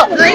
अरे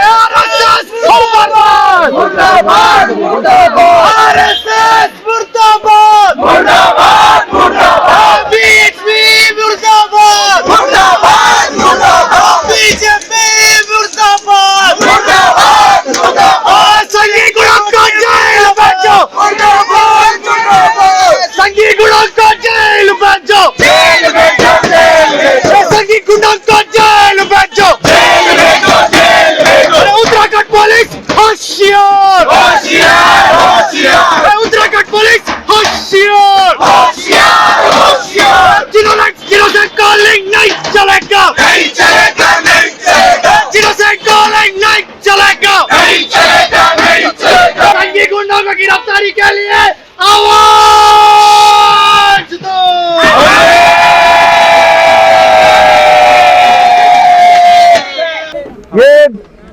आरएसएस मुर्दाबाद, मुर्दाबाद, मुर्दाबाद, आरएसएस मुर्दाबाद, मुर्दाबाद, मुर्दाबाद, बीजेपी मुर्दाबाद, मुर्दाबाद, मुर्दाबाद, बीजेपी मुर्दाबाद, मुर्दाबाद, मुर्दाबाद, संघी गुणों को जेल भेजो, मुर्दाबाद, मुर्दाबाद, संघी गुणों को जेल भेजो, जेल भेजो, जेल भेजो, संघी गुणों को जेल भेजो, जेल भेजो, जेल भेजो। उत्तराखंड पुलिस होशियार, होशियार, होशियार, उत्तराखंड पुलिस होशियार, होशियार, होशियार, जिन्हों से कॉलिंग नहीं चलेगा, नहीं चलेगा, नहीं चलेगा, जिन्हों से कॉलिंग नहीं चलेगा, नहीं चलेगा, नहीं चलेगा। संघी गुंडों की गिरफ्तारी के लिए आवाज दो। ये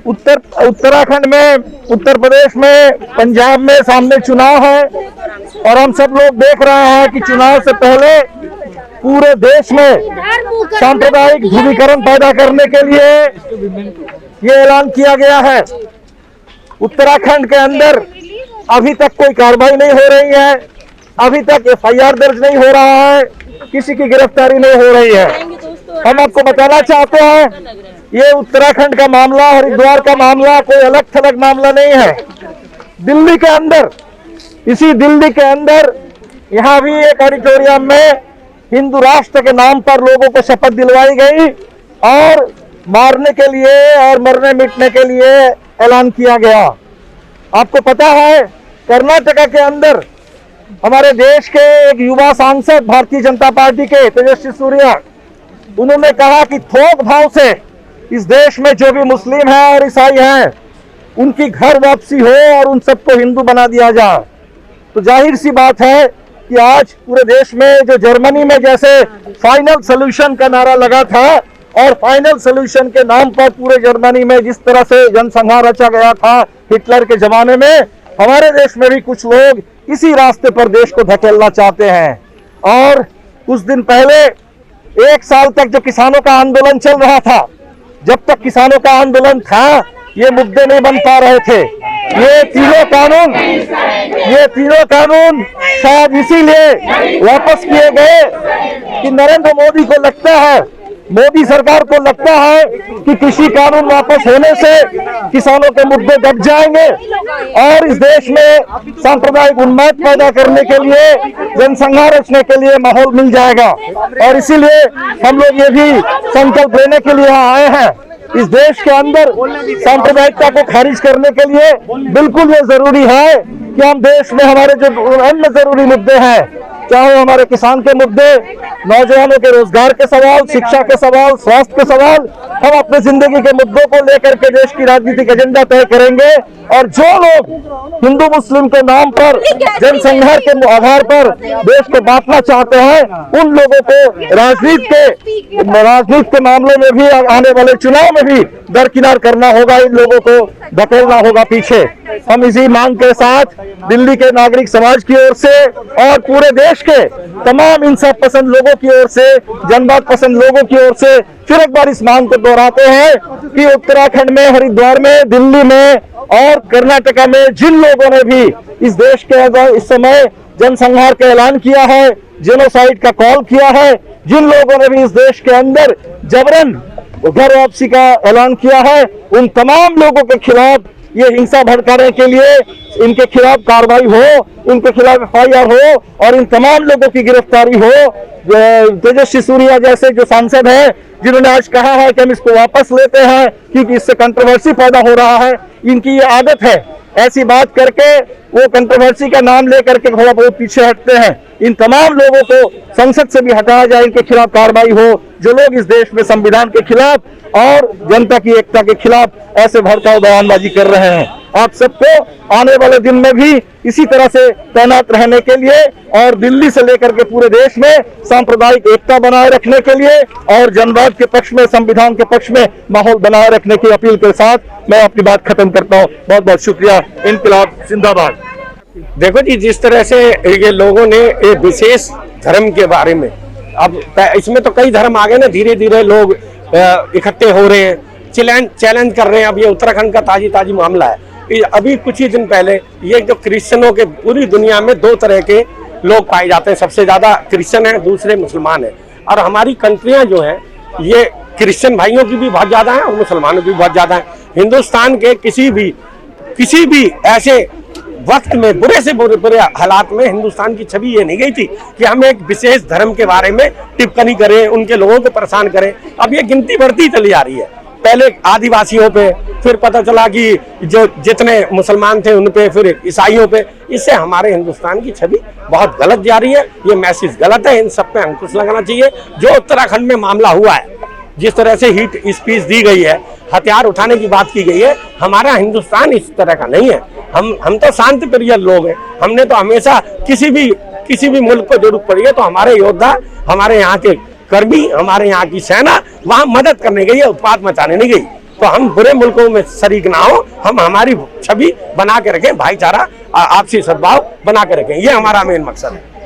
उत्तराखंड में, उत्तर प्रदेश में, पंजाब में सामने चुनाव है और हम सब लोग देख रहे हैं कि चुनाव से पहले पूरे देश में सांप्रदायिक ध्रुवीकरण पैदा करने के लिए ये ऐलान किया गया है। उत्तराखंड के अंदर अभी तक कोई कार्रवाई नहीं हो रही है, अभी तक एफआईआर दर्ज नहीं हो रहा है, किसी की गिरफ्तारी नहीं हो रही है। हम आपको बताना चाहते हैं ये उत्तराखंड का मामला, हरिद्वार का मामला कोई अलग थलग मामला नहीं है। दिल्ली के अंदर, इसी दिल्ली के अंदर यहाँ भी एक ऑडिटोरियम में हिंदू राष्ट्र के नाम पर लोगों को शपथ दिलवाई गई और मारने के लिए और मरने मिटने के लिए ऐलान किया गया। आपको पता है कर्नाटका के अंदर हमारे देश के एक युवा सांसद भारतीय जनता पार्टी के तेजस्वी सूर्या, उन्होंने कहा कि थोक भाव से इस देश में जो भी मुस्लिम है और ईसाई हैं उनकी घर वापसी हो और उन सबको हिंदू बना दिया जाए। तो जाहिर सी बात है कि आज पूरे देश में जो जर्मनी में जैसे फाइनल सोल्यूशन का नारा लगा था और फाइनल सोल्यूशन के नाम पर पूरे जर्मनी में जिस तरह से जनसंहार रचा गया था हिटलर के जमाने में, हमारे देश में भी कुछ लोग इसी रास्ते पर देश को धकेलना चाहते हैं। और कुछ दिन पहले, एक साल तक जो किसानों का आंदोलन चल रहा था, जब तक किसानों का आंदोलन था ये मुद्दे नहीं बन पा रहे थे। ये तीनों कानून शायद इसीलिए वापस किए गए कि नरेंद्र मोदी को लगता है, मोदी सरकार को लगता है कि कृषि कानून वापस होने से किसानों के मुद्दे दब जाएंगे और इस देश में सांप्रदायिक उन्माद पैदा करने के लिए, जनसंहार रचने के लिए माहौल मिल जाएगा। और इसीलिए हम लोग ये भी संकल्प लेने के लिए आए हैं। इस देश के अंदर सांप्रदायिकता को खारिज करने के लिए बिल्कुल ये जरूरी है कि हम देश में हमारे जो अन्य जरूरी मुद्दे हैं, चाहे हमारे किसान के मुद्दे, नौजवानों के रोजगार के सवाल, शिक्षा के सवाल, स्वास्थ्य के सवाल, हम अपने जिंदगी के मुद्दों को लेकर के देश की राजनीतिक एजेंडा तय करेंगे। और जो लोग हिंदू मुस्लिम के नाम पर जनसंहार के आधार पर देश को बांटना चाहते हैं, उन लोगों को राजनीति के मामले में भी, आने वाले चुनाव में भी दरकिनार करना होगा, इन लोगों को धकेलना होगा पीछे। हम इसी मांग के साथ दिल्ली के नागरिक समाज की ओर से और पूरे देश के तमाम इंसाफ पसंद लोगों की ओर से, जनबाद पसंद लोगों की ओर से फिर एक बार इस मांग को दोहराते हैं कि उत्तराखंड में, हरिद्वार में, दिल्ली में और कर्नाटका में जिन लोगों ने भी इस देश के अंदर इस समय जनसंहार का ऐलान किया है, जेनोसाइड का कॉल किया है, जिन लोगों ने भी इस देश के अंदर जबरन घर वापसी का ऐलान किया है, उन तमाम लोगों के खिलाफ ये हिंसा भड़काने के लिए इनके खिलाफ कार्रवाई हो, इनके खिलाफ एफआईआर हो और इन तमाम लोगों की गिरफ्तारी हो। तेजस्वी सूर्या जैसे जो सांसद हैं, जिन्होंने आज कहा है कि हम इसको वापस लेते हैं क्योंकि इससे कंट्रोवर्सी पैदा हो रहा है, इनकी ये आदत है ऐसी बात करके वो कंट्रोवर्सी का नाम लेकर के थोड़ा बहुत पीछे हटते हैं। इन तमाम लोगों को संसद से भी हटाया जाए, इनके खिलाफ कार्रवाई हो जो लोग इस देश में संविधान के खिलाफ और जनता की एकता के खिलाफ ऐसे भड़काऊ बयानबाजी कर रहे हैं। आप सबको आने वाले दिन में भी इसी तरह से तैनात रहने के लिए और दिल्ली से लेकर के पूरे देश में सांप्रदायिक एकता बनाए रखने के लिए और जनवाद के पक्ष में, संविधान के पक्ष में माहौल बनाए रखने की अपील के साथ मैं अपनी बात खत्म करता हूँ। बहुत बहुत शुक्रिया। इनकलाब जिंदाबाद। देखो जी, जिस तरह से ये लोगों ने एक विशेष धर्म के बारे में, अब इसमें तो कई धर्म आ गए ना, धीरे धीरे लोग इकट्ठे हो रहे हैं, चैलेंज कर रहे हैं। अब ये उत्तराखंड का ताजी मामला है। अभी कुछ ही दिन पहले ये जो क्रिश्चियनों के पूरी दुनिया में दो तरह के लोग पाए जाते हैं, सबसे ज्यादा क्रिश्चियन है, दूसरे मुसलमान है। और हमारी कंट्रियां जो है ये क्रिश्चियन भाइयों की भी बहुत ज्यादा है और मुसलमानों की भी बहुत ज्यादा है। हिंदुस्तान के किसी भी ऐसे वक्त में बुरे से बुरे हालात में हिंदुस्तान की छवि ये नहीं गई थी कि हम एक विशेष धर्म के बारे में टिप्पणी करें, उनके लोगों को परेशान करें। अब ये गिनती बढ़ती चली जा रही है, पहले आदिवासियों पे, फिर पता चला कि जो जितने मुसलमान थे उन पे, फिर ईसाइयों पे। इससे हमारे हिंदुस्तान की छवि बहुत गलत जा रही है। ये मैसेज गलत है, इन सब पे अंकुश लगाना चाहिए। जो उत्तराखंड में मामला हुआ है, जिस तरह से हीट स्पीच दी गई है, हथियार उठाने की बात की गई है, हमारा हिंदुस्तान इस तरह का नहीं है। हम तो शांति प्रिय लोग हैं। हमने तो हमेशा किसी भी मुल्क को जरूरत पड़ी है तो हमारे योद्धा, हमारे यहाँ के कर्मी, हमारे यहाँ की सेना वहां मदद करने गई है, उत्पात मचाने नहीं गई। तो हम बुरे मुल्कों में शरीक ना हो, हम हमारी छवि बना के रखें, भाईचारा, आपसी सद्भाव बना के रखें, ये हमारा मेन मकसद है।